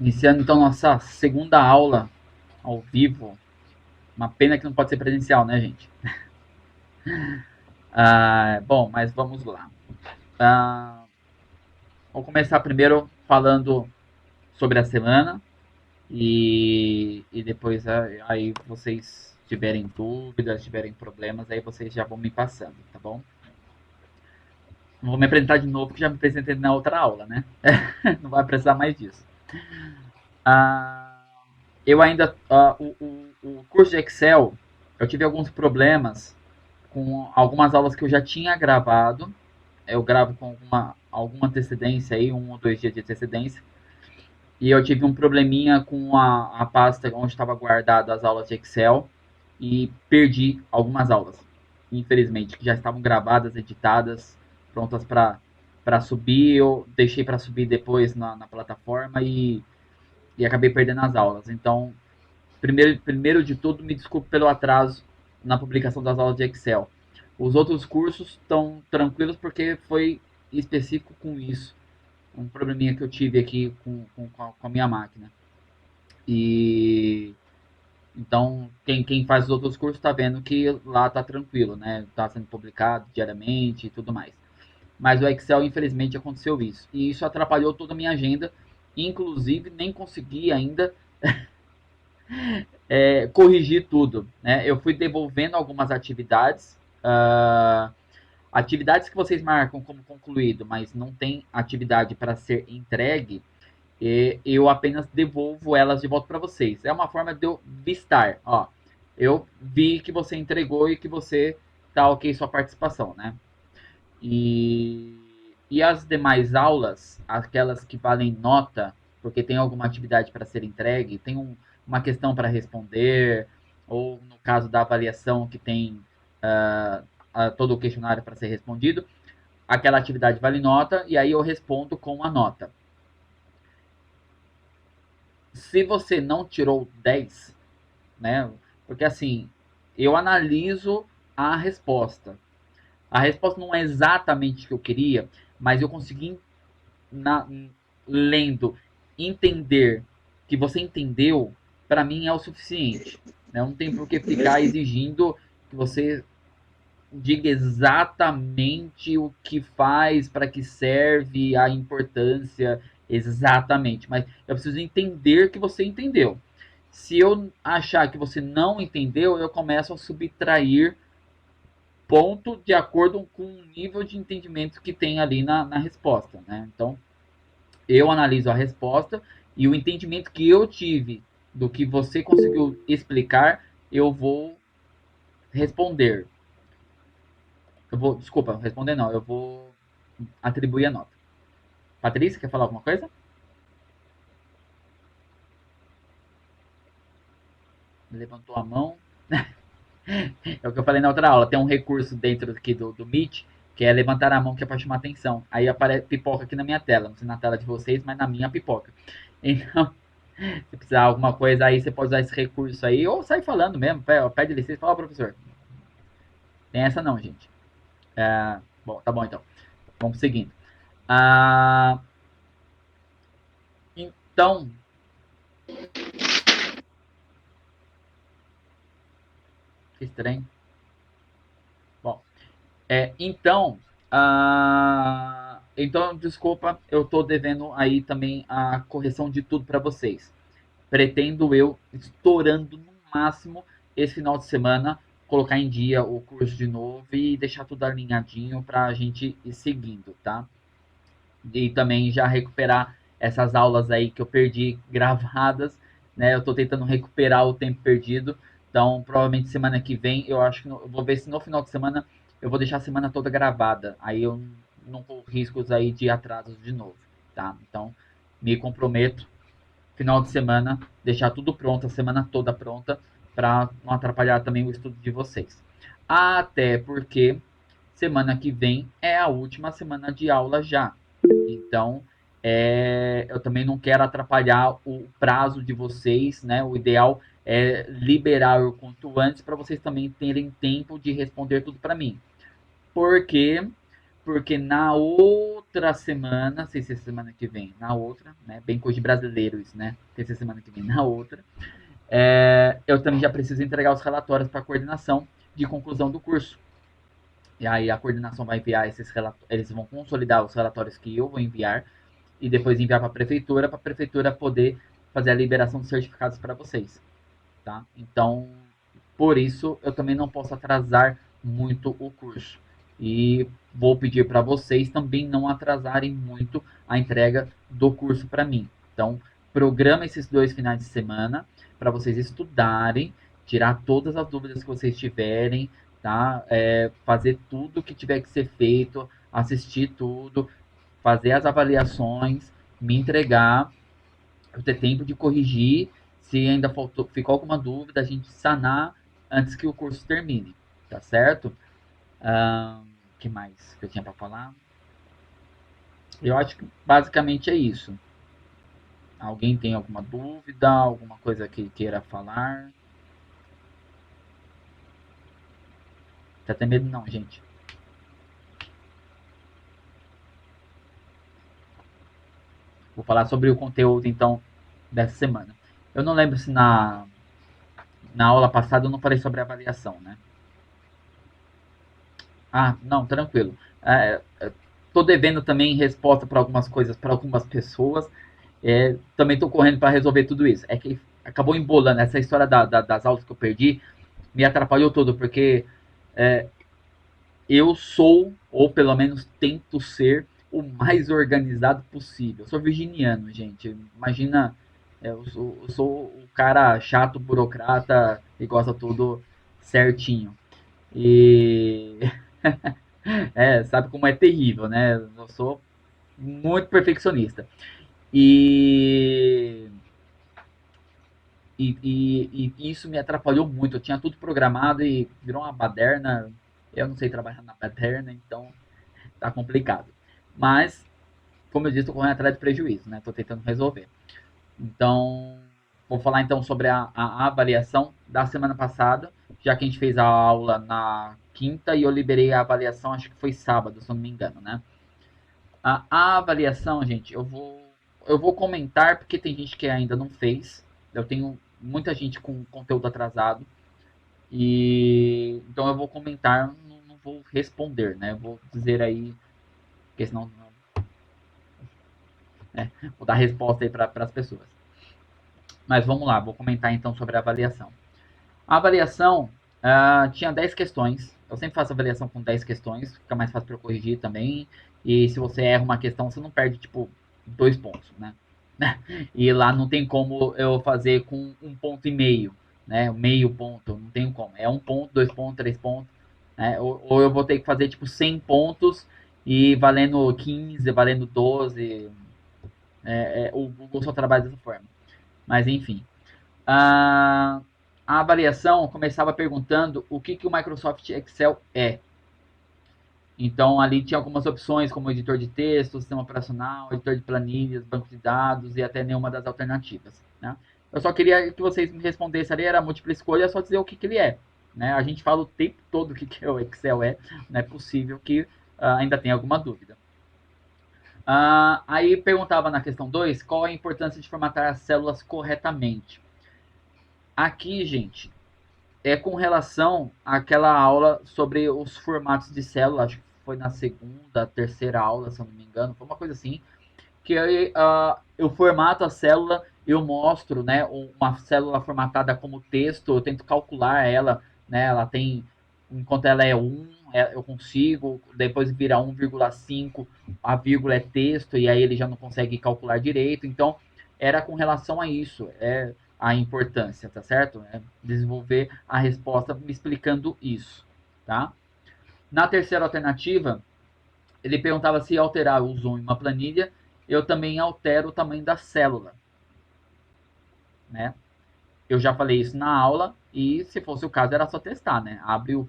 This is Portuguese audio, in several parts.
Iniciando então nossa segunda aula ao vivo. Uma pena que não pode ser presencial, né, gente? Bom, mas vamos lá. Ah, Vou começar primeiro falando sobre a semana e depois aí vocês tiverem dúvidas, tiverem problemas, aí vocês já vão me passando, tá bom? Não vou me apresentar de novo, que já me apresentei na outra aula, né? Não vai precisar mais disso. Ah, eu ainda. O curso de Excel, eu tive alguns problemas com algumas aulas que eu já tinha gravado. Eu gravo com alguma antecedência aí, 1 ou 2 dias de antecedência. E eu tive um probleminha com a pasta onde estava guardado as aulas de Excel e perdi algumas aulas, infelizmente, que já estavam gravadas, editadas, prontas para subir. Eu deixei para subir depois na plataforma e acabei perdendo as aulas. Então, primeiro de tudo, me desculpe pelo atraso na publicação das aulas de Excel. Os outros cursos estão tranquilos porque foi específico com isso. Um probleminha que eu tive aqui com a minha máquina. E então, quem faz os outros cursos está vendo que lá está tranquilo, né? Está sendo publicado diariamente e tudo mais. Mas o Excel, infelizmente, aconteceu isso. E isso atrapalhou toda a minha agenda. Inclusive, nem consegui ainda corrigir tudo. Né? Eu fui devolvendo algumas atividades. Atividades que vocês marcam como concluído, mas não tem atividade para ser entregue, eu apenas devolvo elas de volta para vocês. É uma forma de eu vistar. Ó, eu vi que você entregou e que você tá ok sua participação, né? E as demais aulas, aquelas que valem nota, porque tem alguma atividade para ser entregue, tem uma questão para responder, ou no caso da avaliação que tem todo o questionário para ser respondido, aquela atividade vale nota e aí eu respondo com a nota. Se você não tirou 10, né? Porque assim, eu analiso a resposta. A resposta não é exatamente o que eu queria, mas eu consegui na, lendo, entender que você entendeu, para mim é o suficiente. Né? Não tem por que ficar exigindo que você diga exatamente o que faz, para que serve, a importância exatamente. Mas eu preciso entender que você entendeu. Se eu achar que você não entendeu, eu começo a subtrair ponto de acordo com o nível de entendimento que tem ali na resposta. Né? Então, eu analiso a resposta e o entendimento que eu tive do que você conseguiu explicar, eu vou responder. Desculpa, responder não, eu vou atribuir a nota. Patrícia, quer falar alguma coisa? Levantou a mão. É o que eu falei na outra aula. Tem um recurso dentro aqui do Meet, que é levantar a mão, que é para chamar atenção. Aí aparece pipoca aqui na minha tela. Não sei na tela de vocês, mas na minha pipoca. Então, se precisar alguma coisa aí, você pode usar esse recurso aí, ou sai falando mesmo, pede licença e fala, professor. Tem essa não, gente. Bom, tá bom então. Vamos seguindo. Ah, então, que estranho. Bom, então, então, desculpa, eu tô devendo aí também a correção de tudo para vocês. Pretendo eu, estourando no máximo esse final de semana, colocar em dia o curso de novo e deixar tudo alinhadinho para a gente ir seguindo, tá? E também já recuperar essas aulas aí que eu perdi gravadas, né? Eu estou tentando recuperar o tempo perdido. Então, provavelmente semana que vem, eu acho que eu vou ver se no final de semana eu vou deixar a semana toda gravada. Aí eu não corro riscos aí de atrasos de novo, tá? Então, me comprometo final de semana deixar tudo pronto, a semana toda pronta, para não atrapalhar também o estudo de vocês. Até porque semana que vem é a última semana de aula já. Então, eu também não quero atrapalhar o prazo de vocês, né? O ideal é liberar o quanto antes para vocês também terem tempo de responder tudo para mim. Porque porque na outra semana, sei se é semana que vem, na outra, né? Bem coisa de brasileiro isso, né? Sei se é semana que vem, na outra. Eu também já preciso entregar os relatórios para a coordenação de conclusão do curso. E aí a coordenação vai enviar esses relatórios, eles vão consolidar os relatórios que eu vou enviar e depois enviar para a prefeitura poder fazer a liberação de certificados para vocês, tá? Então, por isso, eu também não posso atrasar muito o curso. E vou pedir para vocês também não atrasarem muito a entrega do curso para mim. Então, programa esses 2 finais de semana para vocês estudarem, tirar todas as dúvidas que vocês tiverem, tá? Fazer tudo que tiver que ser feito, assistir tudo, fazer as avaliações, me entregar, eu ter tempo de corrigir, se ainda ficou alguma dúvida, a gente sanar antes que o curso termine, tá certo? Que mais que eu tinha para falar? Eu acho que basicamente é isso. Alguém tem alguma dúvida, alguma coisa que queira falar? Tá até medo não, gente. Vou falar sobre o conteúdo então dessa semana. Eu não lembro se na aula passada eu não falei sobre avaliação, né? Ah, não, tranquilo. Tô devendo também resposta para algumas coisas para algumas pessoas. Também tô correndo para resolver tudo isso. É que acabou embolando essa história das aulas que eu perdi, me atrapalhou todo, porque é, eu sou, ou pelo menos tento ser, o mais organizado possível. Eu sou virginiano, gente. Imagina, eu sou o cara chato, burocrata, e gosta tudo certinho. E sabe como é terrível, né? Eu sou muito perfeccionista. E, e isso me atrapalhou muito. Eu tinha tudo programado e virou uma baderna. Eu não sei trabalhar na baderna, então tá complicado. Mas, como eu disse, tô correndo atrás de prejuízo, né? Tô tentando resolver. Então, vou falar então sobre a avaliação da semana passada, já que a gente fez a aula na quinta e eu liberei a avaliação, acho que foi sábado, se eu não me engano, né? A avaliação, gente, eu vou comentar porque tem gente que ainda não fez. Eu tenho muita gente com conteúdo atrasado. E então eu vou comentar, não vou responder, né? Eu vou dizer aí, porque senão vou dar resposta aí para as pessoas. Mas vamos lá, vou comentar então sobre a avaliação. A avaliação tinha 10 questões. Eu sempre faço avaliação com 10 questões, fica mais fácil para eu corrigir também. E se você erra uma questão, você não perde, tipo, 2 pontos, né? E lá não tem como eu fazer com 1,5 ponto, né? Meio ponto, não tem como. É 1 ponto, 2 pontos, 3 pontos. Né? Ou eu vou ter que fazer, tipo, 100 pontos e valendo 15, valendo 12. O Google só trabalha dessa forma. Mas, enfim. A, a avaliação começava perguntando o que o Microsoft Excel é. Então, ali tinha algumas opções, como editor de texto, sistema operacional, editor de planilhas, banco de dados e até nenhuma das alternativas. Né? Eu só queria que vocês me respondessem ali, era múltipla escolha, só dizer o que ele é. Né? A gente fala o tempo todo o que o Excel é, não é possível que ainda tenha alguma dúvida. Aí perguntava na questão 2 qual a importância de formatar as células corretamente. Aqui, gente, é com relação àquela aula sobre os formatos de célula, acho que foi na segunda, terceira aula, se eu não me engano, foi uma coisa assim, que eu formato a célula, eu mostro, né, uma célula formatada como texto, eu tento calcular ela, né, ela tem, enquanto ela é 1, eu consigo, depois vira 1,5, a vírgula é texto, e aí ele já não consegue calcular direito, então era com relação a isso, a importância, tá certo? Desenvolver a resposta me explicando isso, tá? Na terceira alternativa, ele perguntava se alterar o zoom em uma planilha, eu também altero o tamanho da célula, né? Eu já falei isso na aula e se fosse o caso era só testar, né? Abre o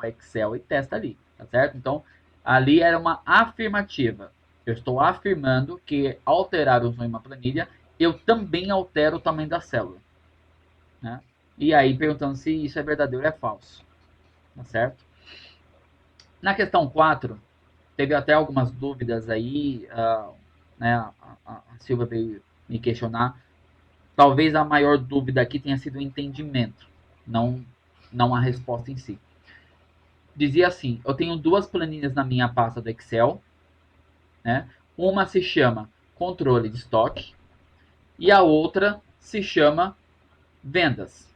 Excel e testa ali, tá certo? Então, ali era uma afirmativa. Eu estou afirmando que alterar o zoom em uma planilha, eu também altero o tamanho da célula, né? E aí perguntando se isso é verdadeiro ou é falso, tá certo? Na questão 4 teve até algumas dúvidas aí, né, a Silvia veio me questionar. Talvez a maior dúvida aqui tenha sido o entendimento, não, não a resposta em si. Dizia assim: eu tenho duas planilhas na minha pasta do Excel, né? Uma se chama controle de estoque e a outra se chama vendas.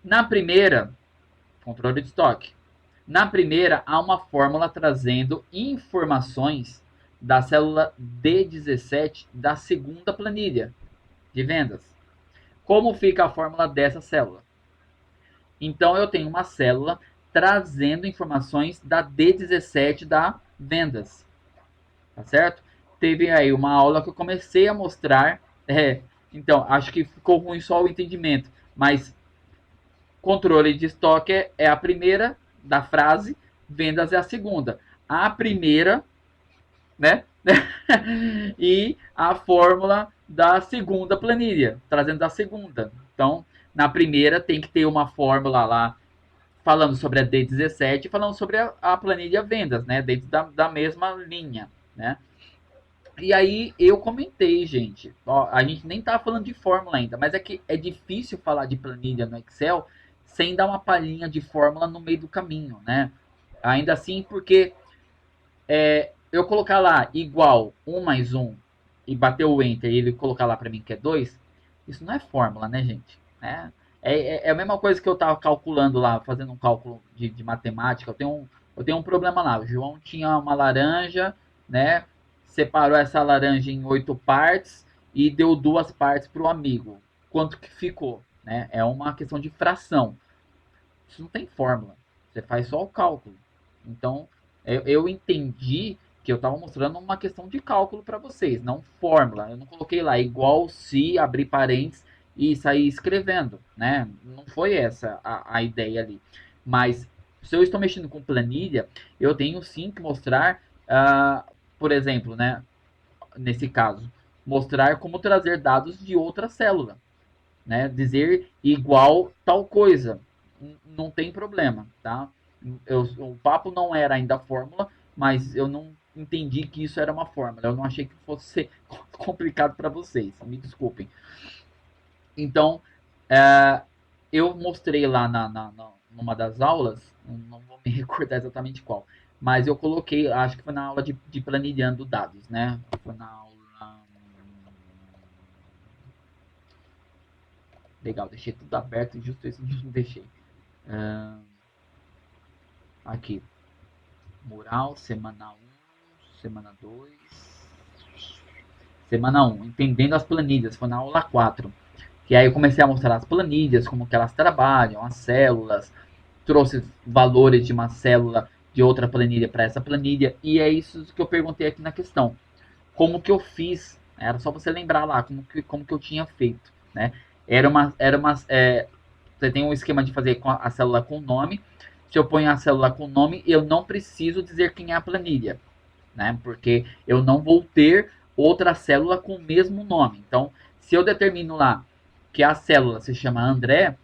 Na primeira, controle de estoque. Na primeira, há uma fórmula trazendo informações da célula D17 da segunda planilha de vendas. Como fica a fórmula dessa célula? Então, eu tenho uma célula trazendo informações da D17 da vendas. Tá certo? Teve aí uma aula que eu comecei a mostrar. Então, acho que ficou ruim só o entendimento. Mas controle de estoque é a primeira da frase, vendas é a segunda. A primeira, né? E a fórmula da segunda planilha, trazendo da segunda. Então, na primeira tem que ter uma fórmula lá falando sobre a D17 e falando sobre a planilha vendas, né? Dentro da mesma linha, né? E aí eu comentei, gente, ó, a gente nem tá falando de fórmula ainda, mas é que é difícil falar de planilha no Excel sem dar uma palhinha de fórmula no meio do caminho, né? Ainda assim, porque eu colocar lá igual 1 mais 1 e bater o Enter e ele colocar lá para mim que é 2, isso não é fórmula, né, gente? É a mesma coisa que eu tava calculando lá, fazendo um cálculo de matemática. Eu tenho um problema lá. O João tinha uma laranja, né? Separou essa laranja em 8 partes e deu 2 partes para o amigo. Quanto que ficou? Né? É uma questão de fração. Isso não tem fórmula. Você faz só o cálculo. Então, eu entendi que eu estava mostrando uma questão de cálculo para vocês, não fórmula. Eu não coloquei lá igual se, abrir parênteses e sair escrevendo, né? Não foi essa a ideia ali. Mas se eu estou mexendo com planilha, eu tenho sim que mostrar, por exemplo, né? Nesse caso, mostrar como trazer dados de outra célula, né? Dizer igual tal coisa, não tem problema, tá? O papo não era ainda fórmula, mas eu não entendi que isso era uma fórmula. Eu não achei que fosse ser complicado para vocês, me desculpem. Então, é, eu mostrei lá numa das aulas, não vou me recordar exatamente qual, mas eu coloquei, acho que foi na aula de planilhando dados, né? Foi na aula. Legal, deixei tudo aberto e justo esse não deixei. Aqui, mural, semana um, semana 2, semana um, entendendo as planilhas, foi na aula 4. Que aí eu comecei a mostrar as planilhas, como que elas trabalham, as células, trouxe valores de uma célula de outra planilha para essa planilha, e é isso que eu perguntei aqui na questão. Como que eu fiz? Era só você lembrar lá como que eu tinha feito, né? Você tem um esquema de fazer com a célula com nome. Se eu ponho a célula com nome, eu não preciso dizer quem é a planilha, né? Porque eu não vou ter outra célula com o mesmo nome. Então, se eu determino lá que a célula se chama André,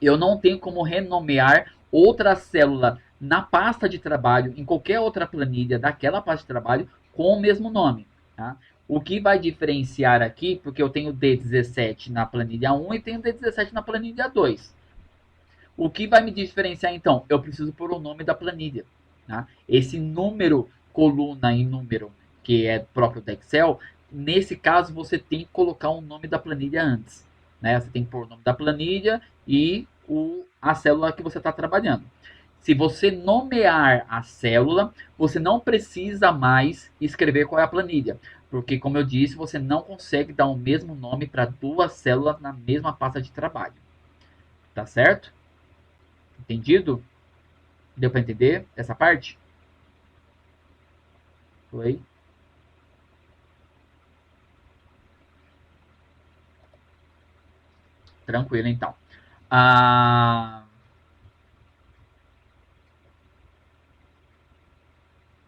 eu não tenho como renomear outra célula na pasta de trabalho, em qualquer outra planilha daquela pasta de trabalho, com o mesmo nome. Tá? O que vai diferenciar aqui, porque eu tenho D17 na planilha 1 e tenho D17 na planilha 2. O que vai me diferenciar então? Eu preciso pôr o nome da planilha. Tá? Esse número, coluna e número, que é próprio do Excel, nesse caso você tem que colocar o nome da planilha antes. Né? Você tem que pôr o nome da planilha e a célula que você está trabalhando. Se você nomear a célula, você não precisa mais escrever qual é a planilha. Porque, como eu disse, você não consegue dar o mesmo nome para duas células na mesma pasta de trabalho. Tá certo? Entendido? Deu para entender essa parte? Foi? Tranquilo, então. A,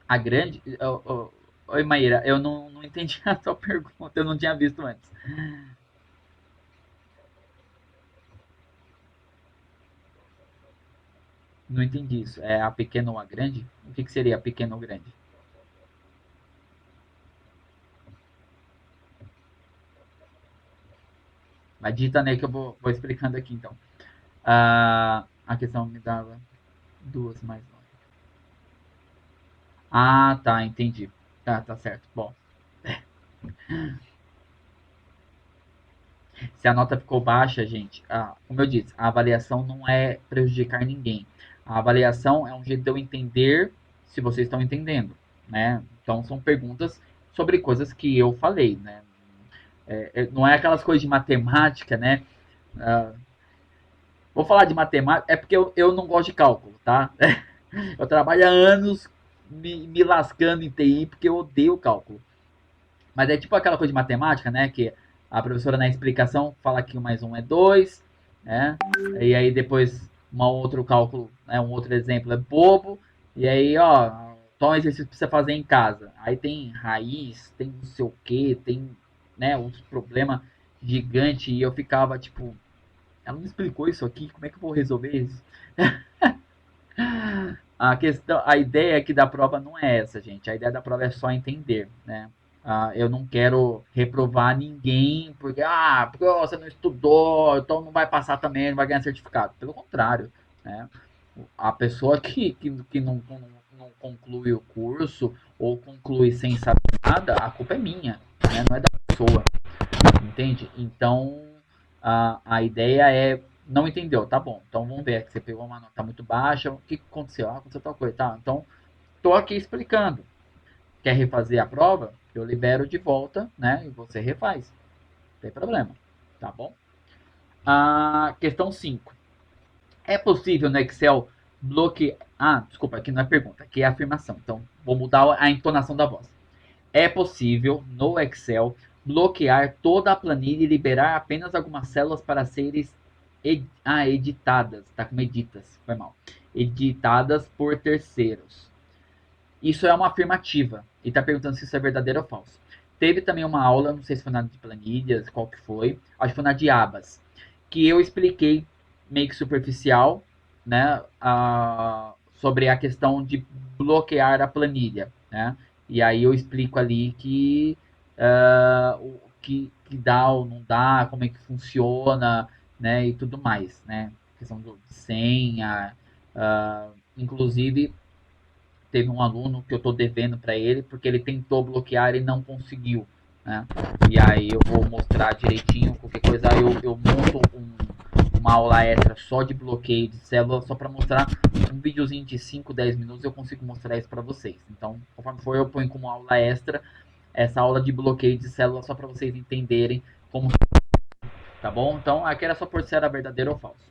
a grande. Oi, Maíra, eu não entendi a sua pergunta, eu não tinha visto antes. Não entendi isso. É a pequena ou a grande? O que seria a pequena ou grande? Mas digita, né, que eu vou explicando aqui, então. A questão me dava duas mais nove. Ah, tá, entendi. Tá certo. Bom, se a nota ficou baixa, gente, como eu disse, a avaliação não é prejudicar ninguém. A avaliação é um jeito de eu entender se vocês estão entendendo, né? Então são perguntas sobre coisas que eu falei, né? Não é aquelas coisas de matemática, né? Ah, vou falar de matemática, é porque eu não gosto de cálculo, tá? Eu trabalho há anos me lascando em TI porque eu odeio cálculo. Mas é tipo aquela coisa de matemática, né? Que a professora na explicação fala que 1 mais 1 é 2, né? E aí depois um outro cálculo, né? Um outro exemplo é bobo. E aí, ó, toma um exercício pra você fazer em casa. Aí tem raiz, tem não sei o que, tem, né, uns problemas gigantes. E eu ficava tipo, ela não explicou isso aqui, como é que eu vou resolver isso? A ideia aqui da prova não é essa, gente. A ideia da prova é só entender, né? Eu não quero reprovar ninguém porque você não estudou, então não vai passar também, não vai ganhar certificado. Pelo contrário, né? A pessoa que não conclui o curso ou conclui sem saber nada, a culpa é minha, né? Não é da pessoa, entende? Então, a ideia é não entendeu, tá bom. Então vamos ver que você pegou uma nota muito baixa, o que aconteceu? Aconteceu tal coisa, tá? Então, tô aqui explicando. Quer refazer a prova? Eu libero de volta, né? E você refaz. Não tem problema, tá bom? Questão 5. É possível no Excel bloquear. Desculpa, aqui não é pergunta, aqui é afirmação. Então, vou mudar a entonação da voz. É possível no Excel bloquear toda a planilha e liberar apenas algumas células para serem editadas. Tá com editas, foi mal. Editadas por terceiros. Isso é uma afirmativa. E está perguntando se isso é verdadeiro ou falso. Teve também uma aula, não sei se foi na de planilhas, qual que foi, acho que foi na de abas, que eu expliquei meio que superficial, né, sobre a questão de bloquear a planilha, né? E aí eu explico ali o que dá ou não dá, como é que funciona, né, e tudo mais, né? Questão de senha, inclusive teve um aluno que eu estou devendo para ele porque ele tentou bloquear e não conseguiu, né? E aí eu vou mostrar direitinho, qualquer coisa eu monto uma aula extra só de bloqueio de célula, só para mostrar um videozinho de 5, 10 minutos, eu consigo mostrar isso para vocês. Então, conforme for, eu ponho como aula extra essa aula de bloqueio de célula só para vocês entenderem como, tá bom? Então, aqui era só por se era verdadeiro ou falso.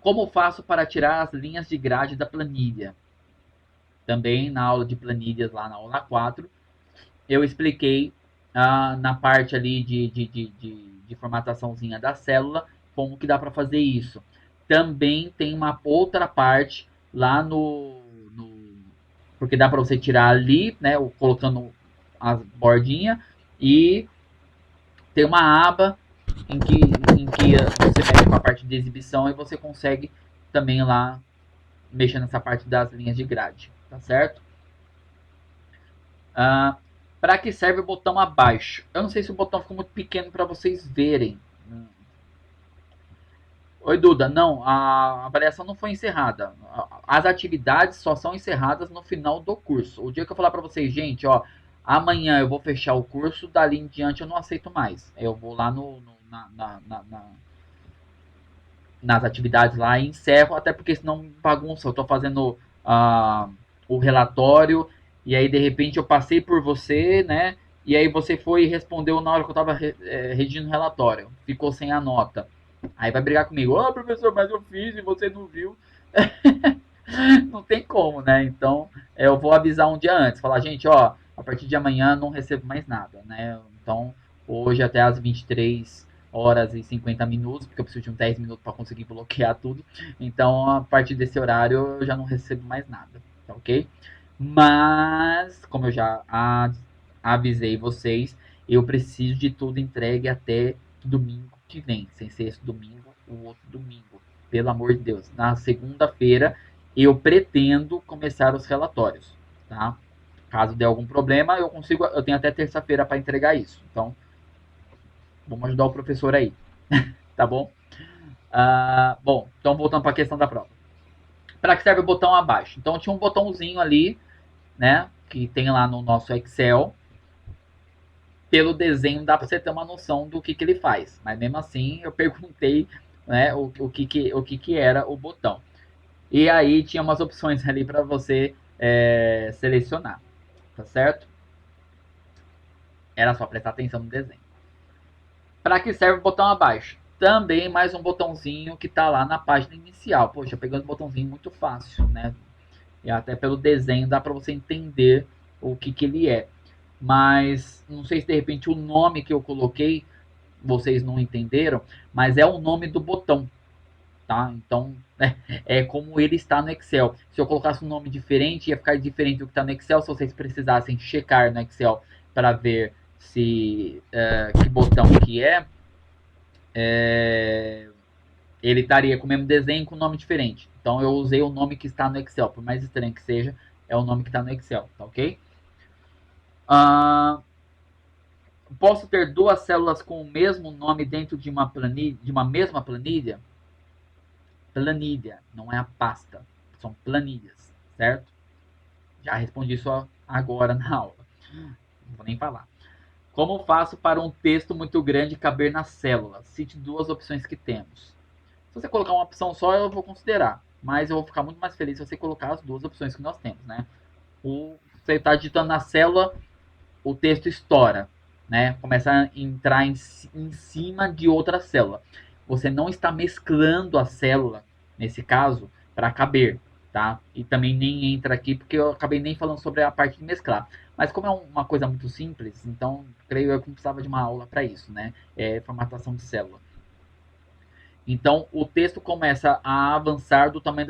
Como faço para tirar as linhas de grade da planilha? Também na aula de planilhas, lá na aula 4, eu expliquei na parte ali de formataçãozinha da célula como que dá para fazer isso. Também tem uma outra parte lá no porque dá para você tirar ali, né, colocando as bordinhas e tem uma aba em que você mexe com a parte de exibição e você consegue também lá mexer nessa parte das linhas de grade, tá certo? Ah, para que serve o botão abaixo? Eu não sei se o botão ficou muito pequeno para vocês verem. Oi, Duda. Não, a avaliação não foi encerrada. As atividades só são encerradas no final do curso. O dia que eu falar para vocês, gente, ó, amanhã eu vou fechar o curso, dali em diante eu não aceito mais. Eu vou lá nas atividades lá e encerro, até porque senão bagunça. Eu tô fazendo o relatório e aí de repente eu passei por você, né? E aí você foi e respondeu na hora que eu tava redigindo o relatório. Ficou sem a nota. Aí vai brigar comigo. Ô, professor, mas eu fiz e você não viu. Não tem como, né? Então, eu vou avisar um dia antes. Falar, gente, ó, a partir de amanhã não recebo mais nada, né? Então, hoje até às 23 horas e 50 minutos, porque eu preciso de uns 10 minutos para conseguir bloquear tudo. Então, a partir desse horário, eu já não recebo mais nada, tá ok? Mas, como eu já avisei vocês, eu preciso de tudo entregue até domingo que vem, sem ser esse domingo, o outro domingo, pelo amor de Deus, na segunda-feira eu pretendo começar os relatórios, tá? Caso dê algum problema, eu tenho até terça-feira para entregar isso. Então, vamos ajudar o professor aí, tá bom? Bom, então voltando para a questão da prova. Para que serve o botão abaixo? Então tinha um botãozinho ali, né, que tem lá no nosso Excel. Pelo desenho dá para você ter uma noção do que ele faz, mas mesmo assim eu perguntei, né, o que era o botão. E aí tinha umas opções ali para você selecionar, tá certo? Era só prestar atenção no desenho. Para que serve o botão abaixo? Também mais um botãozinho que está lá na página inicial. Poxa, pegando um botãozinho muito fácil, né? E até pelo desenho dá para você entender o que ele é. Mas não sei se de repente o nome que eu coloquei vocês não entenderam, mas é o nome do botão, tá? Então é como ele está no Excel. Se eu colocasse um nome diferente, ia ficar diferente do que está no Excel. Se vocês precisassem checar no Excel para ver se que botão que ele estaria com o mesmo desenho com um nome diferente. Então eu usei o nome que está no Excel, por mais estranho que seja, é o nome que está no Excel, tá ok? Posso ter duas células com o mesmo nome dentro de uma planilha, de uma mesma planilha? Planilha, não é a pasta, são planilhas, certo? Já respondi isso agora na aula, não vou nem falar. Como faço para um texto muito grande caber na célula? Cite duas opções que temos. Se você colocar uma opção só, eu vou considerar. Mas eu vou ficar muito mais feliz se você colocar as duas opções que nós temos, né? Você está digitando na célula, o texto estoura, né? Começa a entrar em cima de outra célula. Você não está mesclando a célula, nesse caso, para caber, tá? E também nem entra aqui, porque eu acabei nem falando sobre a parte de mesclar. Mas como é uma coisa muito simples, então creio eu que não precisava de uma aula para isso, né? É formatação de célula. Então, o texto começa a avançar do tamanho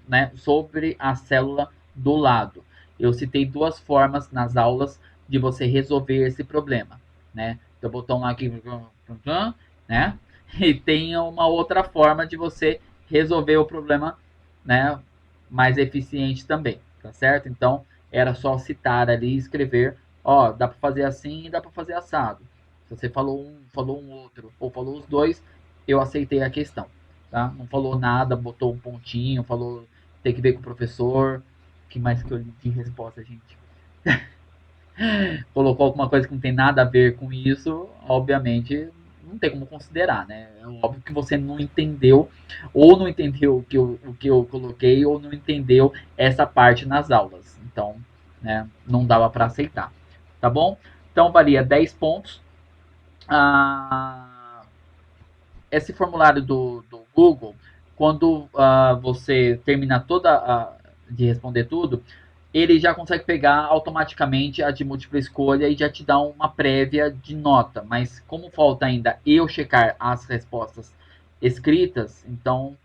né, sobre a célula do lado. Eu citei duas formas nas aulas de você resolver esse problema, né? Então, o botão lá aqui, né? E tem uma outra forma de você resolver o problema, né? Mais eficiente também, tá certo? Então, era só citar ali e escrever, ó, dá para fazer assim e dá para fazer assado. Se você falou um outro, ou falou os dois, eu aceitei a questão, tá? Não falou nada, botou um pontinho, falou tem que ver com o professor. O que mais que eu li de resposta, gente? Colocou alguma coisa que não tem nada a ver com isso, obviamente não tem como considerar, né? É óbvio que você não entendeu, ou não entendeu o que eu coloquei, ou não entendeu essa parte nas aulas. Então, né, não dava para aceitar, tá bom? Então, valia 10 pontos. Esse formulário do Google, quando você termina de responder tudo, ele já consegue pegar automaticamente a de múltipla escolha e já te dá uma prévia de nota. Mas como falta ainda eu checar as respostas escritas, então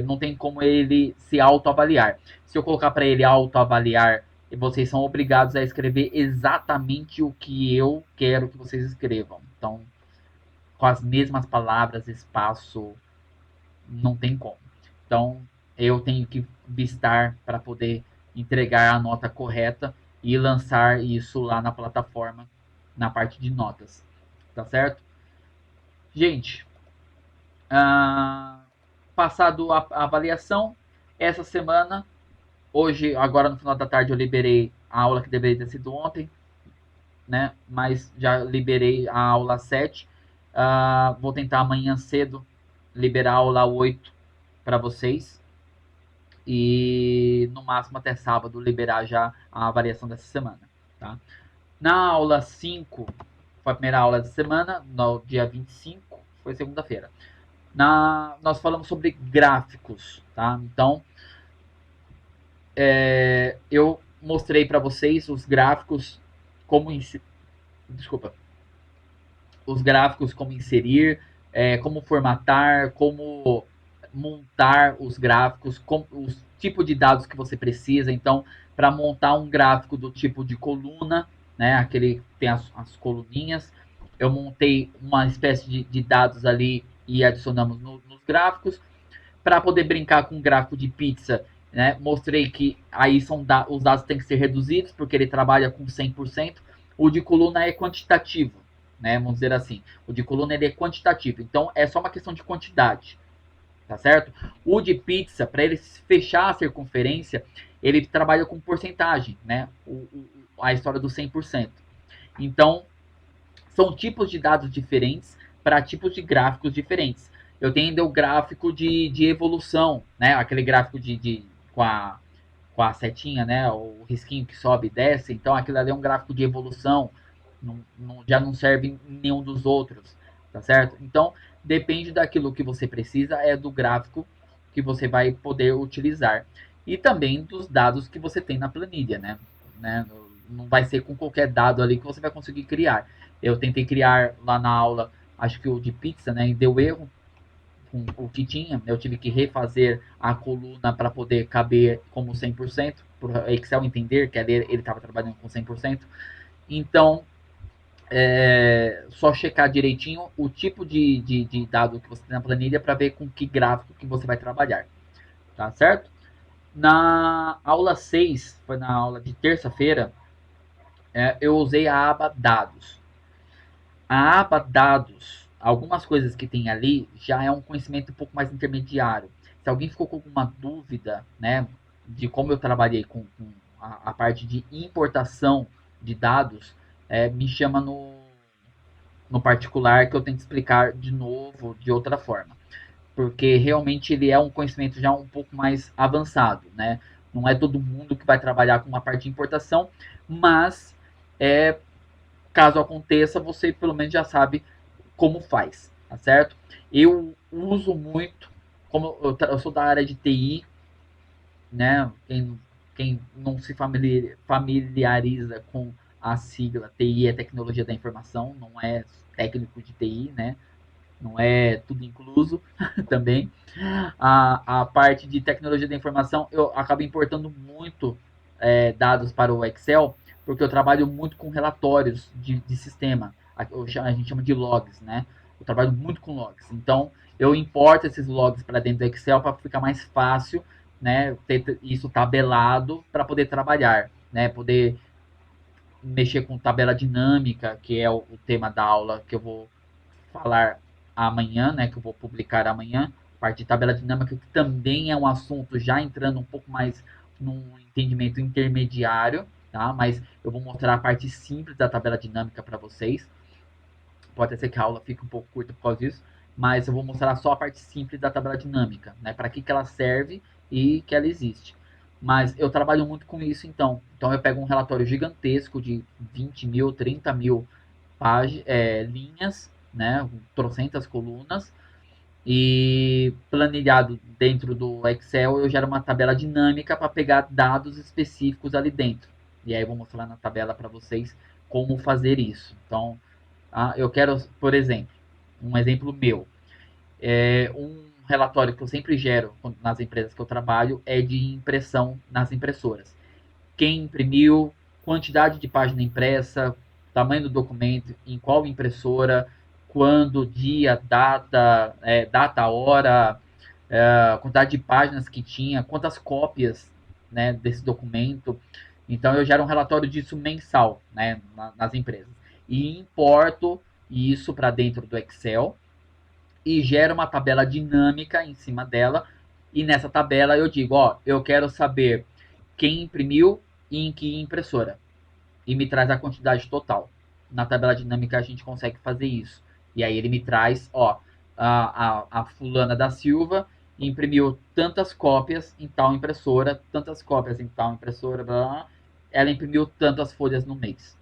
não tem como ele se autoavaliar. Se eu colocar para ele autoavaliar, vocês são obrigados a escrever exatamente o que eu quero que vocês escrevam. Então, com as mesmas palavras, espaço, não tem como. Então, eu tenho que vistar para poder entregar a nota correta e lançar isso lá na plataforma, na parte de notas. Tá certo? Gente, passado a avaliação, essa semana, hoje, agora no final da tarde, eu liberei a aula que deveria ter sido ontem, né? Mas já liberei a aula 7. Vou tentar amanhã cedo liberar a aula 8 para vocês. E no máximo até sábado liberar já a avaliação dessa semana. Tá? Na aula 5, foi a primeira aula da semana, no dia 25, foi segunda-feira. Nós falamos sobre gráficos. Tá? Então, eu mostrei para vocês os gráficos, como desculpa, os gráficos, como inserir, como formatar, como montar os gráficos, os tipos de dados que você precisa. Então, para montar um gráfico do tipo de coluna, né, aquele que tem as coluninhas, eu montei uma espécie de dados ali e adicionamos nos gráficos. Para poder brincar com o gráfico de pizza, né, mostrei que aí os dados têm que ser reduzidos, porque ele trabalha com 100%. O de coluna é quantitativo, né, vamos dizer assim. O de coluna ele é quantitativo, então é só uma questão de quantidade, tá certo? O de pizza, para ele fechar a circunferência, ele trabalha com porcentagem, né, a história do 100%. Então, são tipos de dados diferentes para tipos de gráficos diferentes. Eu tenho ainda o gráfico de evolução, né? Aquele gráfico com a setinha, né? O risquinho que sobe e desce. Então, aquilo ali é um gráfico de evolução. Já não serve em nenhum dos outros, tá certo? Então, depende daquilo que você precisa, é do gráfico que você vai poder utilizar. E também dos dados que você tem na planilha, né? Não vai ser com qualquer dado ali que você vai conseguir criar. Eu tentei criar lá na aula, acho que o de pizza, né? E deu erro com o que tinha. Eu tive que refazer a coluna para poder caber como 100%, para o Excel entender que ele estava trabalhando com 100%. Então, só checar direitinho o tipo de dado que você tem na planilha para ver com que gráfico que você vai trabalhar. Tá certo? Na aula 6, foi na aula de terça-feira, eu usei a aba dados. A aba dados, algumas coisas que tem ali já é um conhecimento um pouco mais intermediário. Se alguém ficou com alguma dúvida, né, de como eu trabalhei com a parte de importação de dados, me chama no particular que eu tenho que explicar de novo, de outra forma. Porque realmente ele é um conhecimento já um pouco mais avançado, né? Não é todo mundo que vai trabalhar com uma parte de importação, mas caso aconteça, você pelo menos já sabe como faz, tá certo? Eu uso muito, como eu sou da área de TI, né? Quem não se familiariza com a sigla TI é tecnologia da informação, não é técnico de TI, né? Não é tudo incluso também. A parte de tecnologia da informação, eu acabo importando muito dados para o Excel, porque eu trabalho muito com relatórios de sistema. A gente chama de logs, né? Eu trabalho muito com logs. Então, eu importo esses logs para dentro do Excel para ficar mais fácil, né? Ter isso tabelado para poder trabalhar, né? Poder mexer com tabela dinâmica, que é o tema da aula que eu vou falar amanhã, né, que eu vou publicar amanhã, parte de tabela dinâmica, que também é um assunto já entrando um pouco mais num entendimento intermediário, tá? Mas eu vou mostrar a parte simples da tabela dinâmica para vocês. Pode ser que a aula fique um pouco curta por causa disso, mas eu vou mostrar só a parte simples da tabela dinâmica, né? Para que ela serve e que ela existe. Mas eu trabalho muito com isso, então. Então eu pego um relatório gigantesco de 20 mil, 30 mil linhas, né, trocentas colunas, e planilhado dentro do Excel eu gero uma tabela dinâmica para pegar dados específicos ali dentro. E aí eu vou mostrar na tabela para vocês como fazer isso. Então, eu quero, por exemplo, um exemplo meu, um relatório que eu sempre gero nas empresas que eu trabalho é de impressão nas impressoras. Quem imprimiu, quantidade de página impressa, tamanho do documento, em qual impressora, quando, dia, data, data, hora, quantidade de páginas que tinha, quantas cópias, né, desse documento. Então eu gero um relatório disso mensal, né, nas empresas. E importo isso para dentro do Excel e gero uma tabela dinâmica em cima dela. E nessa tabela eu digo, ó, eu quero saber quem imprimiu e em que impressora. E me traz a quantidade total. Na tabela dinâmica a gente consegue fazer isso. E aí ele me traz, ó, a fulana da Silva imprimiu tantas cópias em tal impressora, tantas cópias em tal impressora, blá, blá, ela imprimiu tantas folhas no mês.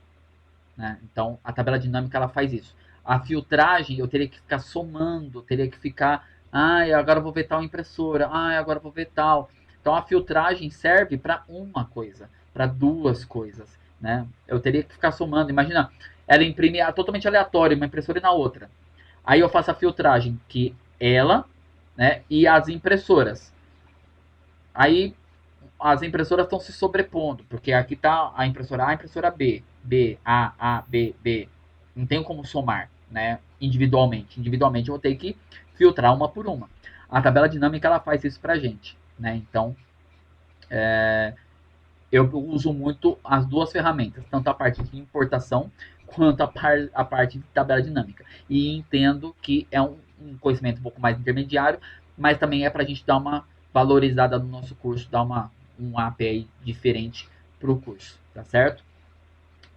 Né? Então a tabela dinâmica ela faz isso. A filtragem eu teria que ficar somando, teria que ficar, agora eu vou ver tal impressora, agora eu vou ver tal. Então a filtragem serve para uma coisa, para duas coisas, né? Eu teria que ficar somando. Imagina, ela imprime totalmente aleatório uma impressora e na outra. Aí eu faço a filtragem que ela, né, e as impressoras. Aí as impressoras estão se sobrepondo, porque aqui está a impressora A, a impressora B, B, A, B, B. Não tenho como somar, né, individualmente. Individualmente eu vou ter que filtrar uma por uma. A tabela dinâmica ela faz isso para a gente, né? Então, eu uso muito as duas ferramentas, tanto a parte de importação quanto a parte de tabela dinâmica. E entendo que é um conhecimento um pouco mais intermediário, mas também é para a gente dar uma valorizada no nosso curso, dar um API diferente para o curso, tá certo?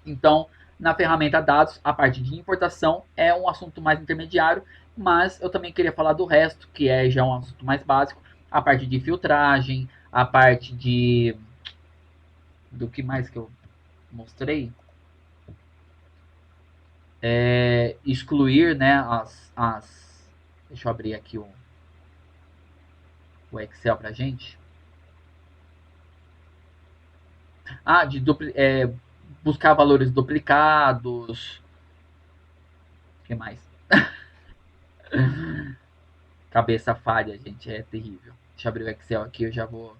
Então, na ferramenta dados, a parte de importação é um assunto mais intermediário, mas eu também queria falar do resto, que é já um assunto mais básico, a parte de filtragem, a parte de do que mais que eu mostrei, excluir, né, deixa eu abrir aqui o Excel pra gente. De buscar valores duplicados. O que mais? Cabeça falha, gente, é terrível. Deixa eu abrir o Excel aqui, eu já vou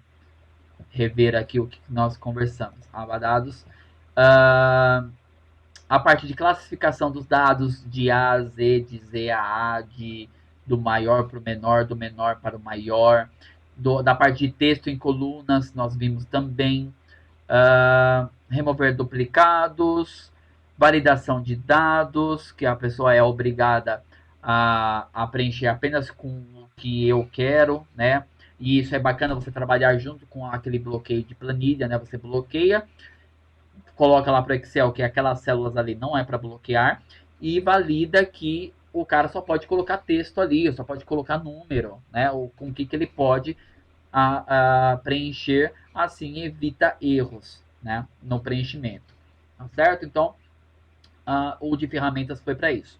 rever aqui o que nós conversamos. Aba dados. Uh, a parte de classificação dos dados de A a Z, de Z a A, do maior para o menor, do menor para o maior. Da parte de texto em colunas, nós vimos também. Remover duplicados, validação de dados, que a pessoa é obrigada a preencher apenas com o que eu quero, né? E isso é bacana você trabalhar junto com aquele bloqueio de planilha, né? Você bloqueia, coloca lá para o Excel que aquelas células ali não é para bloquear e valida que o cara só pode colocar texto ali, só pode colocar número, né? Ou com que ele pode a preencher, assim evita erros, né, no preenchimento, tá certo? Então, o de ferramentas foi para isso.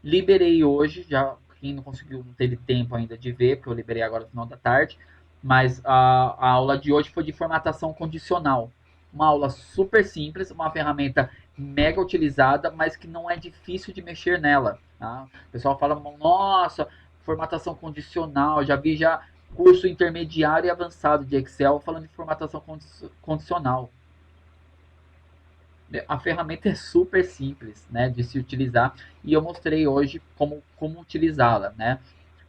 Liberei hoje, já quem não conseguiu, não teve tempo ainda de ver, porque eu liberei agora no final da tarde, mas a aula de hoje foi de formatação condicional. Uma aula super simples, uma ferramenta mega utilizada, mas que não é difícil de mexer nela. Tá? O pessoal fala, nossa, formatação condicional, já vi já curso intermediário e avançado de Excel falando de formatação condicional. A ferramenta é super simples, né, de se utilizar e eu mostrei hoje como utilizá-la, né?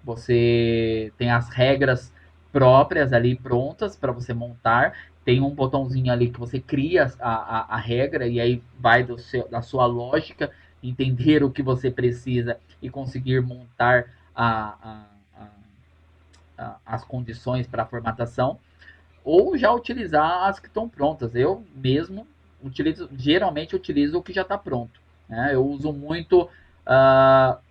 Você tem as regras próprias ali prontas para você montar. Tem um botãozinho ali que você cria a regra e aí vai da sua lógica entender o que você precisa e conseguir montar as condições para a formatação ou já utilizar as que estão prontas. Eu mesmo geralmente utilizo o que já está pronto. Né? Eu uso muito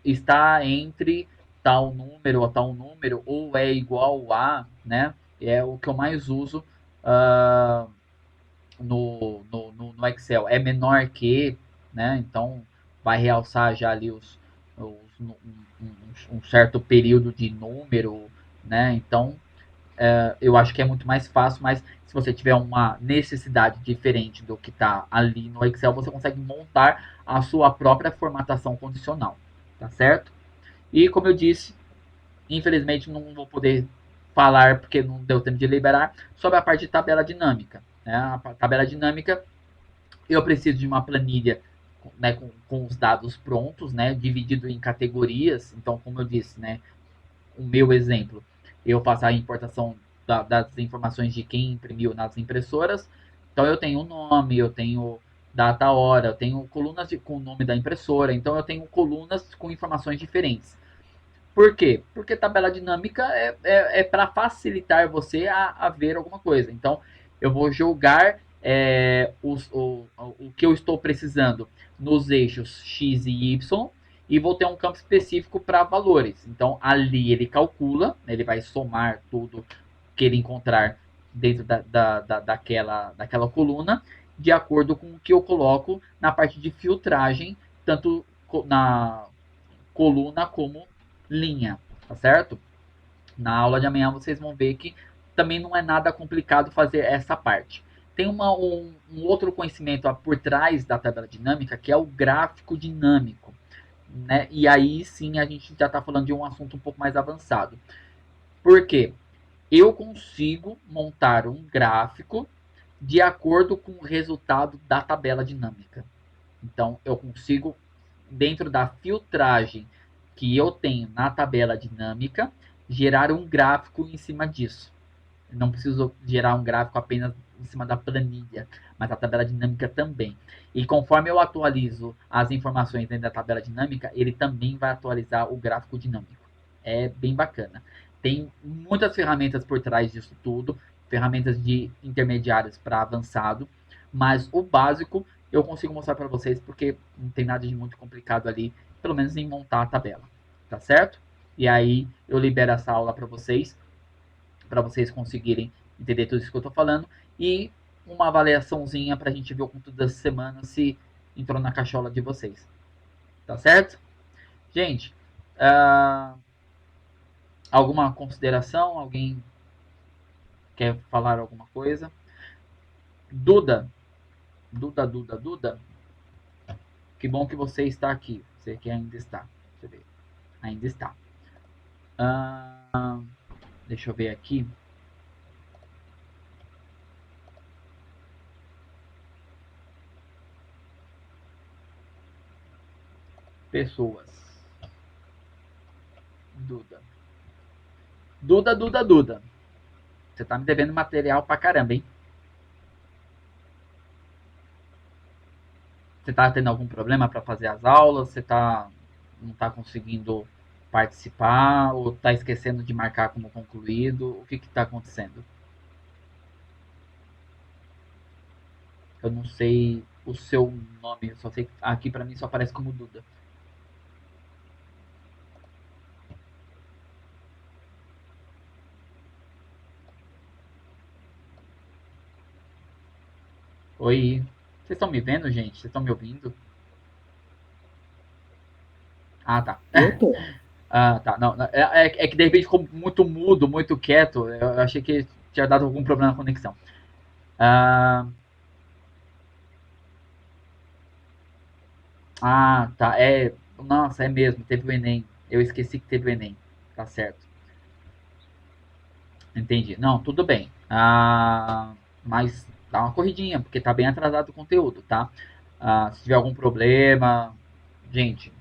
está entre tal número ou tal número, ou é igual a, né? É o que eu mais uso no Excel. É menor que, né? Então vai realçar já ali um certo período de número, né? Então eu acho que é muito mais fácil, mas se você tiver uma necessidade diferente do que está ali no Excel, você consegue montar a sua própria formatação condicional, tá certo? E como eu disse, infelizmente não vou poder falar porque não deu tempo de liberar sobre a parte de tabela dinâmica. Né? A tabela dinâmica, eu preciso de uma planilha, né, com os dados prontos, né, dividido em categorias. Então, como eu disse, né, o meu exemplo, eu faço a importação das informações de quem imprimiu nas impressoras. Então eu tenho o nome, eu tenho data, hora, eu tenho colunas com o nome da impressora. Então eu tenho colunas com informações diferentes. Por quê? Porque tabela dinâmica é para facilitar você a ver alguma coisa. Então eu vou jogar o que eu estou precisando nos eixos X e Y e vou ter um campo específico para valores. Então ali ele calcula, ele vai somar tudo que ele encontrar dentro daquela coluna, de acordo com o que eu coloco na parte de filtragem, tanto na coluna como linha, tá certo? Na aula de amanhã vocês vão ver que também não é nada complicado fazer essa parte. Tem um outro conhecimento por trás da tabela dinâmica, que é o gráfico dinâmico. Né? E aí sim a gente já está falando de um assunto um pouco mais avançado. Por quê? Eu consigo montar um gráfico de acordo com o resultado da tabela dinâmica. Então, eu consigo, dentro da filtragem que eu tenho na tabela dinâmica, gerar um gráfico em cima disso. Não preciso gerar um gráfico apenas em cima da planilha, mas a tabela dinâmica também. E conforme eu atualizo as informações dentro da tabela dinâmica, ele também vai atualizar o gráfico dinâmico. É bem bacana. Tem muitas ferramentas por trás disso tudo, ferramentas de intermediários para avançado, mas o básico eu consigo mostrar para vocês porque não tem nada de muito complicado ali, pelo menos em montar a tabela, tá certo? E aí eu libero essa aula para vocês conseguirem entender tudo isso que eu estou falando e uma avaliaçãozinha para a gente ver o conteúdo da semana se entrou na cachola de vocês, tá certo? Gente, alguma consideração? Alguém quer falar alguma coisa? Duda, Duda, que bom que você está aqui. Você que ainda está. Deixa eu ver. Ainda está. Ah, deixa eu ver aqui. Pessoas. Duda. Duda. Você tá me devendo material pra caramba, hein? Você tá tendo algum problema para fazer as aulas? Você não tá conseguindo participar ou tá esquecendo de marcar como concluído? O que que tá acontecendo? Eu não sei o seu nome, eu só sei que aqui para mim só aparece como Duda. Oi. Vocês estão me vendo, gente? Vocês estão me ouvindo? Ah, tá. Eu tô. Ah, tá. Não, é que de repente ficou muito mudo, muito quieto. Eu achei que tinha dado algum problema na conexão. Ah, tá. Nossa, é mesmo. Teve o Enem. Eu esqueci que teve o Enem. Tá certo. Entendi. Não, tudo bem. Mas dá uma corridinha, porque tá bem atrasado o conteúdo, tá? Se tiver algum problema, gente,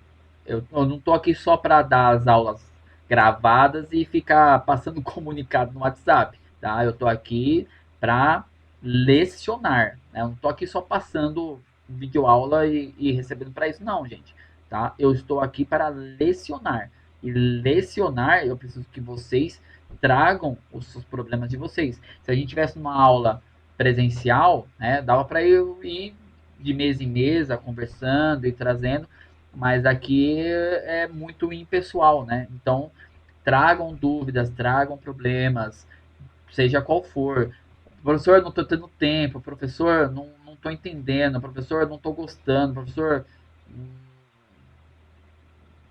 eu não tô aqui só para dar as aulas gravadas e ficar passando comunicado no WhatsApp, tá? Eu tô aqui para lecionar, né? Eu não tô aqui só passando videoaula e recebendo para isso, não, gente, tá? Eu estou aqui para lecionar. E lecionar, eu preciso que vocês tragam os seus problemas de vocês. Se a gente tivesse uma aula presencial, né, dava para eu ir de mesa em mesa, conversando e trazendo, mas aqui é muito impessoal, né? Então, tragam dúvidas, tragam problemas, seja qual for. Professor, não estou tendo tempo. Professor, não estou entendendo. Professor, não estou gostando. Professor,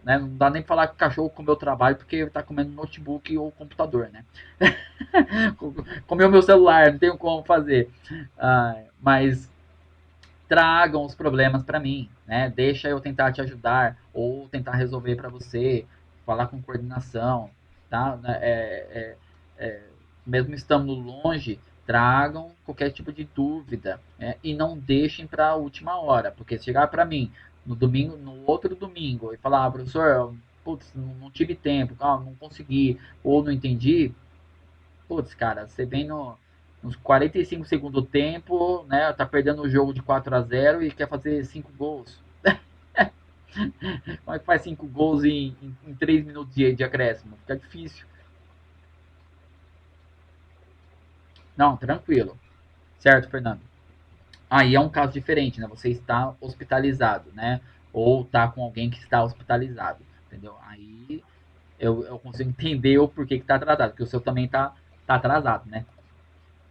né, não dá nem pra falar que o cachorro comeu o trabalho porque ele tá comendo notebook ou computador, né? Comeu meu celular, não tenho como fazer. Mas tragam os problemas para mim, né? Deixa eu tentar te ajudar ou tentar resolver para você, falar com coordenação, tá? Mesmo estando longe, tragam qualquer tipo de dúvida, né? E não deixem para a última hora, porque se chegar para mim no domingo, no outro domingo, e falar, professor, putz, não tive tempo, não consegui, ou não entendi, putz, cara, você vem nos 45 segundos do tempo, né? Tá perdendo o jogo de 4-0 e quer fazer 5 gols. Como é que faz 5 gols em 3 minutos de acréscimo? Fica difícil. Não, tranquilo. Certo, Fernando? Aí é um caso diferente, né? Você está hospitalizado, né? Ou tá com alguém que está hospitalizado, entendeu? Aí eu consigo entender o porquê que tá atrasado, porque o seu também tá atrasado, né?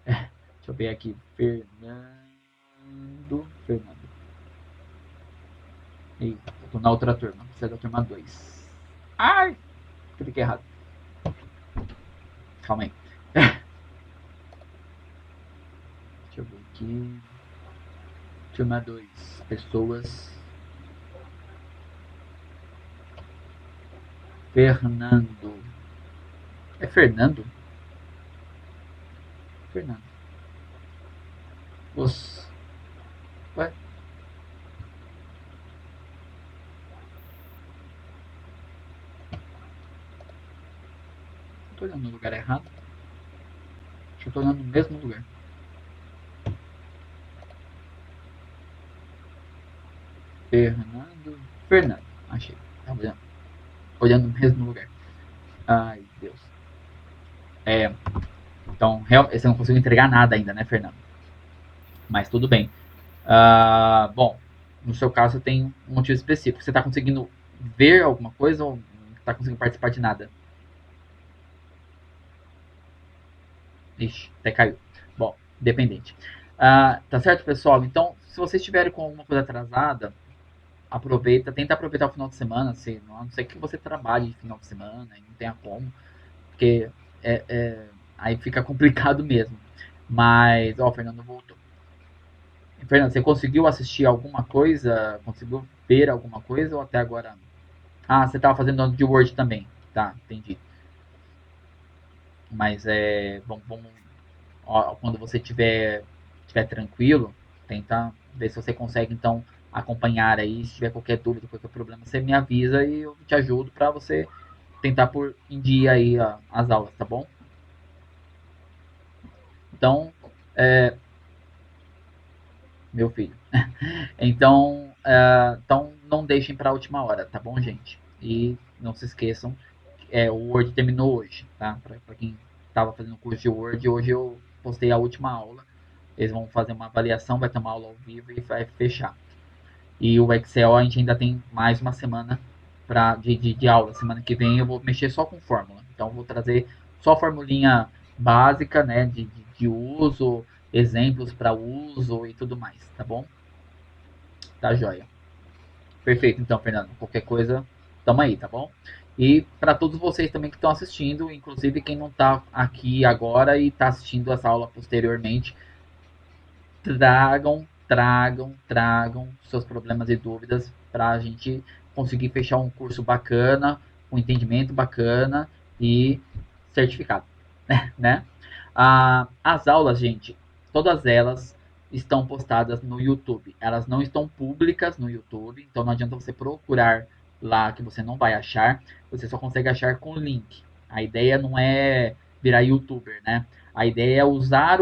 Deixa eu ver aqui. Fernando. Eita, eu tô na outra turma. Você é da turma 2. Ai, cliquei errado. Calma aí. Deixa eu ver aqui. Turma 2. Pessoas. Fernando. É Fernando? Fernando. Os... Ué? Tô olhando no lugar errado. Acho que eu tô olhando no mesmo lugar. Fernando. Achei. Tava olhando no mesmo lugar. Ai, Deus. Então, você não conseguiu entregar nada ainda, né, Fernando? Mas tudo bem. Bom, no seu caso tem um motivo específico. Você está conseguindo ver alguma coisa ou não está conseguindo participar de nada? Ixi, até caiu. Bom, dependente. Tá certo, pessoal? Então, se vocês estiverem com alguma coisa atrasada, tenta aproveitar o final de semana, se, a não ser que você trabalhe de final de semana e não tenha como, porque aí fica complicado mesmo. Mas, ó, o Fernando voltou. Fernando, você conseguiu assistir alguma coisa? Conseguiu ver alguma coisa ou até agora? Ah, você estava fazendo ano de Word também. Tá, entendi. Mas vamos ó, quando você tiver tranquilo, tenta ver se você consegue então acompanhar aí. Se tiver qualquer dúvida, qualquer problema, você me avisa e eu te ajudo para você tentar pôr em dia aí as aulas, tá bom? Então, meu filho. Então não deixem para a última hora, tá bom, gente? E não se esqueçam, o Word terminou hoje, tá? Para quem estava fazendo curso de Word, hoje eu postei a última aula. Eles vão fazer uma avaliação, vai ter uma aula ao vivo e vai fechar. E o Excel a gente ainda tem mais uma semana de aula. Semana que vem eu vou mexer só com fórmula. Então eu vou trazer só a formulinha básica, né, de uso, exemplos para uso e tudo mais, tá bom? Tá joia. Perfeito, então, Fernando. Qualquer coisa, tamo aí, tá bom? E para todos vocês também que estão assistindo, inclusive quem não está aqui agora e está assistindo essa aula posteriormente, tragam seus problemas e dúvidas para a gente conseguir fechar um curso bacana, um entendimento bacana e certificado, né? As aulas, gente, todas elas estão postadas no YouTube. Elas não estão públicas no YouTube, então não adianta você procurar lá que você não vai achar. Você só consegue achar com link. A ideia não é virar YouTuber, né? A ideia é usar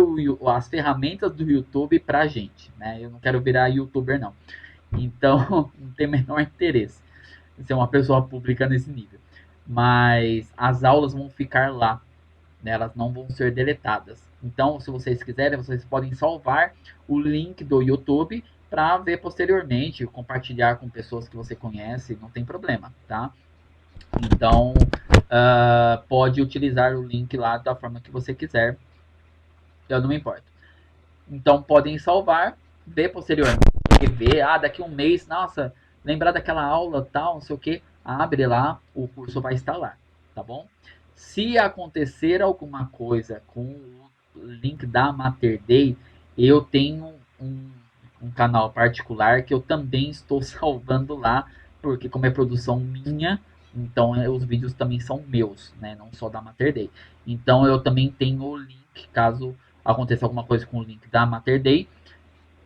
as ferramentas do YouTube pra gente, né? Eu não quero virar YouTuber, não. Então, não tem o menor interesse em ser uma pessoa pública nesse nível. Mas as aulas vão ficar lá, né? Elas não vão ser deletadas. Então, se vocês quiserem, vocês podem salvar o link do YouTube para ver posteriormente, compartilhar com pessoas que você conhece, não tem problema, tá? Então, pode utilizar o link lá da forma que você quiser, eu não me importo. Então, podem salvar, ver posteriormente, ver, daqui a um mês, nossa, lembrar daquela aula, tal, não sei o que, abre lá, o curso vai estar lá, tá bom? Se acontecer alguma coisa com o link da Mater Day, eu tenho um canal particular que eu também estou salvando lá, porque como é produção minha, então os vídeos também são meus, né? Não só da Mater Day. Então eu também tenho o link, caso aconteça alguma coisa com o link da Mater Day,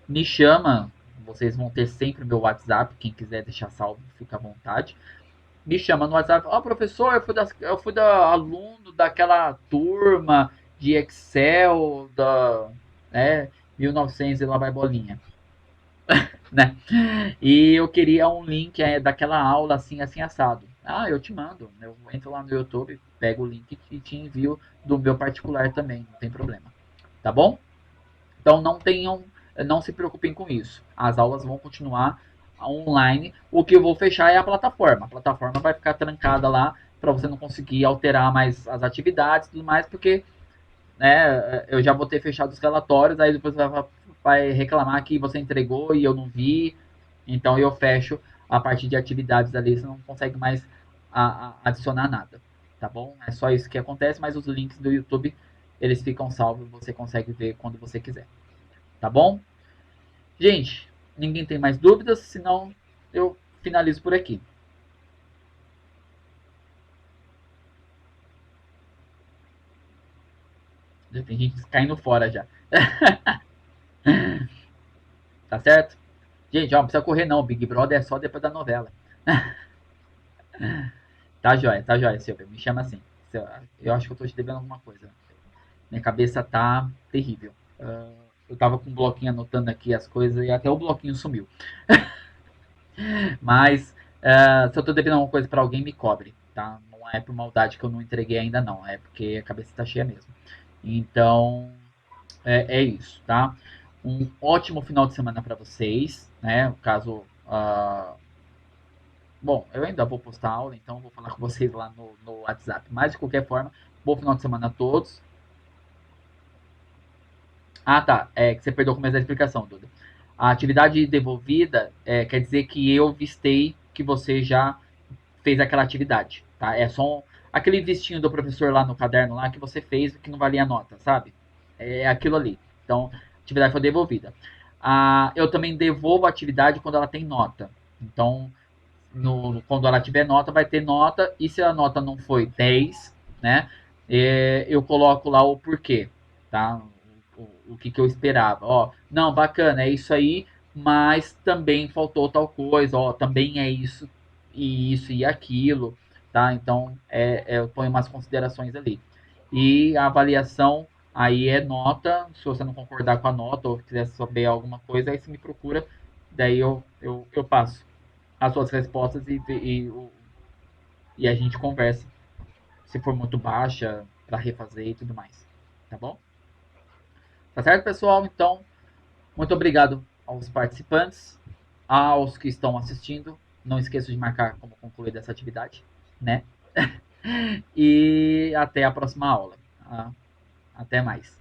me chama. Vocês vão ter sempre o meu WhatsApp. Quem quiser deixar salvo, fica à vontade. Me chama no WhatsApp. Professor, eu fui aluno daquela turma de Excel da 1900 e lá vai bolinha, né? E eu queria um link daquela aula assim, assim, assado. Eu te mando. Eu entro lá no YouTube, pego o link e te envio do meu particular também, não tem problema. Tá bom? Então não se preocupem com isso. As aulas vão continuar online. O que eu vou fechar é a plataforma. A plataforma vai ficar trancada lá para você não conseguir alterar mais as atividades e tudo mais, porque eu já vou ter fechado os relatórios, aí depois vai reclamar que você entregou e eu não vi. Então eu fecho a parte de atividades ali, você não consegue mais adicionar nada, tá bom? É só isso que acontece, mas os links do YouTube eles ficam salvos, você consegue ver quando você quiser, tá bom? Gente, ninguém tem mais dúvidas, senão eu finalizo por aqui. Já tem gente caindo fora já. Tá certo? Gente, ó, não precisa correr não. Big Brother é só depois da novela. Tá joia, Silvia. Me chama assim. Eu acho que eu tô te devendo alguma coisa. Minha cabeça tá terrível. Eu tava com um bloquinho anotando aqui as coisas e até o bloquinho sumiu. Mas se eu tô devendo alguma coisa pra alguém, me cobre, tá? Não é por maldade que eu não entreguei ainda, não. É porque a cabeça tá cheia mesmo. Então, é isso, tá? Um ótimo final de semana para vocês, né? Caso. Bom, eu ainda vou postar aula, então vou falar com vocês lá no WhatsApp. Mas, de qualquer forma, bom final de semana a todos. Ah, tá. É que você perdeu o começo da explicação, Duda. A atividade devolvida quer dizer que eu vistei que você já fez aquela atividade, tá? É só aquele vistinho do professor lá no caderno lá que você fez que não valia nota, sabe? É aquilo ali. Então, a atividade foi devolvida. Eu também devolvo a atividade quando ela tem nota. Então, quando ela tiver nota, vai ter nota. E se a nota não foi 10, né? Eu coloco lá o porquê, tá? O que, que eu esperava. Ó, não, bacana, é isso aí, mas também faltou tal coisa, ó, também é isso e aquilo, tá? Então, eu ponho umas considerações ali. E a avaliação aí é nota, se você não concordar com a nota ou quiser saber alguma coisa, aí você me procura, daí eu passo as suas respostas e a gente conversa. Se for muito baixa, para refazer e tudo mais. Tá bom? Tá certo, pessoal? Então, muito obrigado aos participantes, aos que estão assistindo. Não esqueça de marcar como concluir dessa atividade, né? E até a próxima aula. Até mais.